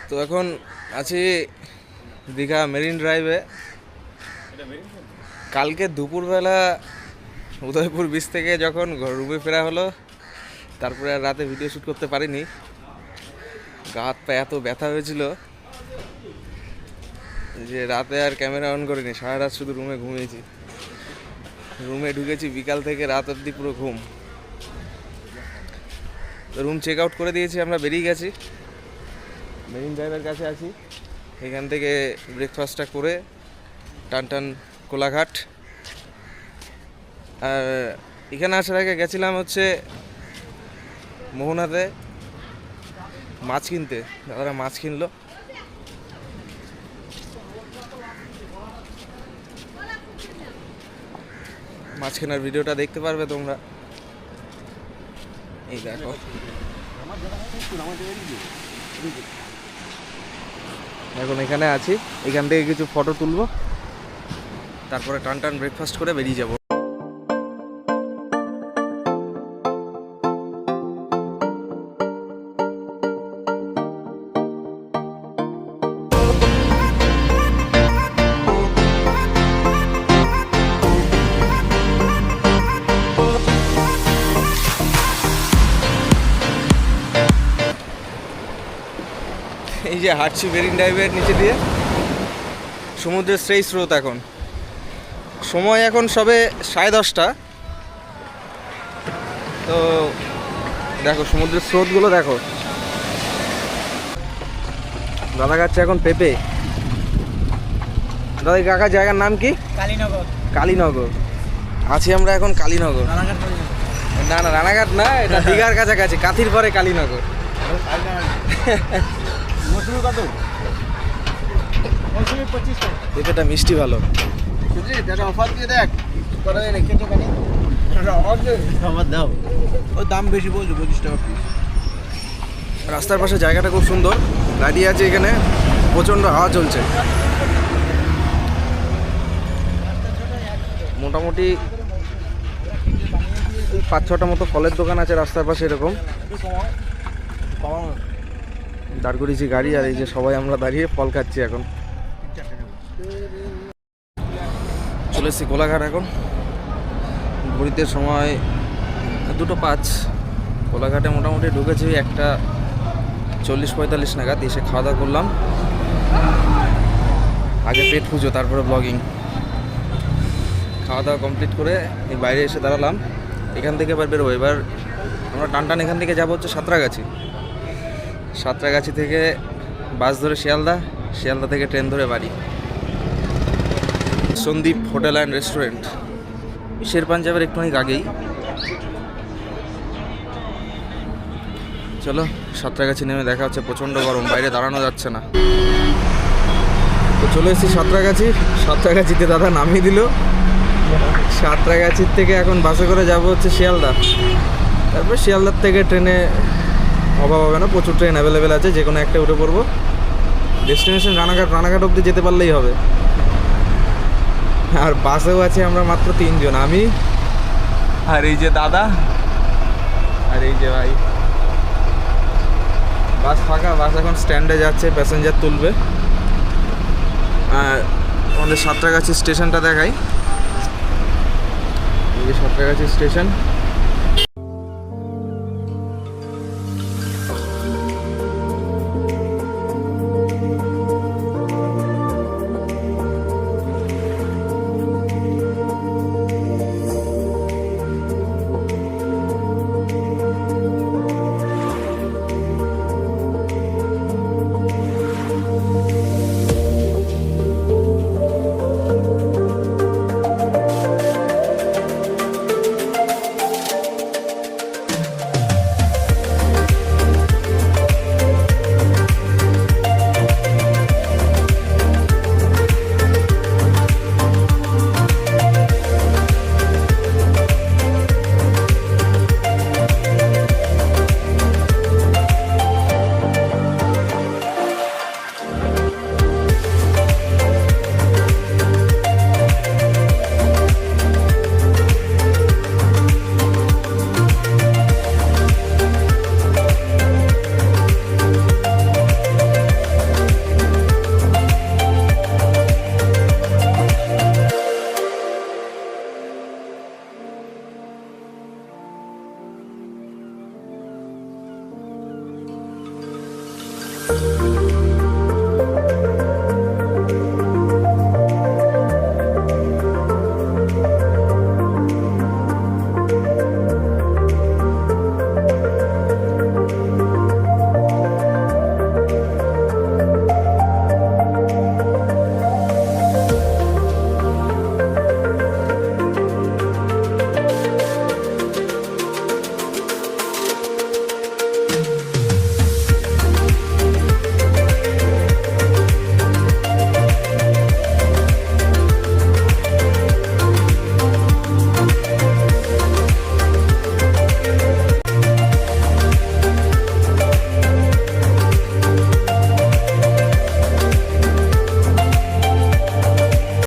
তো এখন আছি দীঘা মেরিন ড্রাইভে। কালকে দুপুরবেলা উদয়পুর বিচ থেকে যখন রুমে ফেরা হলো, তারপরে আর রাতে ভিডিও শ্যুট করতে পারিনি। গা হাত পা এত ব্যথা হয়েছিল যে রাতে আর ক্যামেরা অন করিনি, সারা রাত শুধু রুমে ঘুমিয়েছি। রুমে ঢুকেছি বিকাল থেকে রাত অবধি পুরো ঘুম। রুম চেক আউট করে দিয়েছি, আমরা বেরিয়ে গেছি। মেরিন ড্রাইভের কাছে আছি, এখান থেকে ব্রেকফাস্টটা করে টান কোলাঘাট। আর এখানে আসার আগে গেছিলাম হচ্ছে মোহনাতে মাছ কিনতে। দাদারা মাছ কিনলো। মাছ কেনার ভিডিওটা দেখতে পারবে তোমরা। এই দেখো, এখন এখানে আছি, এখান থেকে কিছু ফটো তুলবো, তারপরে টান ব্রেকফাস্ট করে বেরিয়ে যাব। এই যে হাঁটছি মেরিন ড্রাইভের নিচে দিয়ে, সমুদ্রের সেই স্রোত। এখন সময় এখন সবে 10:30। তো দেখো সমুদ্রের স্রোতগুলো দেখো। দাদা খাচ্ছে এখন পেঁপে। দাদা কাকা জায়গার নাম কি? কালীনগর। আছি আমরা এখন কালীনগর। না রানাঘাট না, এটা দীঘার কাছাকাছি, কাথির পরে কালীনগর। পেঁপেটা মিষ্টি ভালো। দাম বেশি বলছো, 25 টাকা পিস। রাস্তার পাশে জায়গাটা খুব সুন্দর। দাঁড়িয়ে আছে এখানে, প্রচণ্ড হাওয়া চলছে। মোটামুটি 5-6টা মতো ফলের দোকান আছে রাস্তার পাশে। এরকম দাঁড় করিয়েছি গাড়ি, আর এই যে সবাই আমরা দাঁড়িয়ে ফল খাচ্ছি। এখন চলে এসেছি কোলাঘাট। এখন ঘড়িতে সময় 2:05। কোলাঘাটে মোটামুটি ঢুকেছি 1:40-45 নাগাদ। এসে খাওয়া দাওয়া করলাম। আগে পেট পুজো, তারপরে ব্লগিং। খাওয়া দাওয়া কমপ্লিট করে এই বাইরে এসে দাঁড়ালাম। এখান থেকে এবার বেরোবো। এবার আমরা টান এখান থেকে যাবো হচ্ছে সাঁতরাগাছি। সাঁতরাগাছি থেকে বাস ধরে শিয়ালদা, শিয়ালদা থেকে ট্রেন ধরে বাড়ি। সন্দীপ হোটেল অ্যান্ড রেস্টুরেন্ট, শের পাঞ্জাবের একটুখানি আগেই। চলো সাঁতরাগাছি নেমে দেখা হচ্ছে। প্রচণ্ড গরম, বাইরে দাঁড়ানো যাচ্ছে না। তো চলে এসেছি সাঁতরাগাছি। সাঁতরাগাছিতে দাদা নামিয়ে দিল। সাঁতরাগাছির থেকে এখন বাসে করে যাব হচ্ছে শিয়ালদা। তারপরে শিয়ালদার থেকে ট্রেনে অভাব হবে না, প্রচুর ট্রেন অ্যাভেলেবেল আছে, যে কোনো একটা উঠে পড়বো। ডেস্টিনেশন রানাঘাট। রানাঘাট অবধি যেতে পারলেই হবে। আর বাসেও আছে আমরা মাত্র 3 জন, আমি আর এই যে দাদা আর এই যে ভাই। বাস ফাঁকা, বাস এখন স্ট্যান্ডে যাচ্ছে, প্যাসেঞ্জার তুলবে। আর আমাদের সাঁতরাগাছি স্টেশনটা দেখাই। এই যে সাঁতরাগাছি স্টেশন।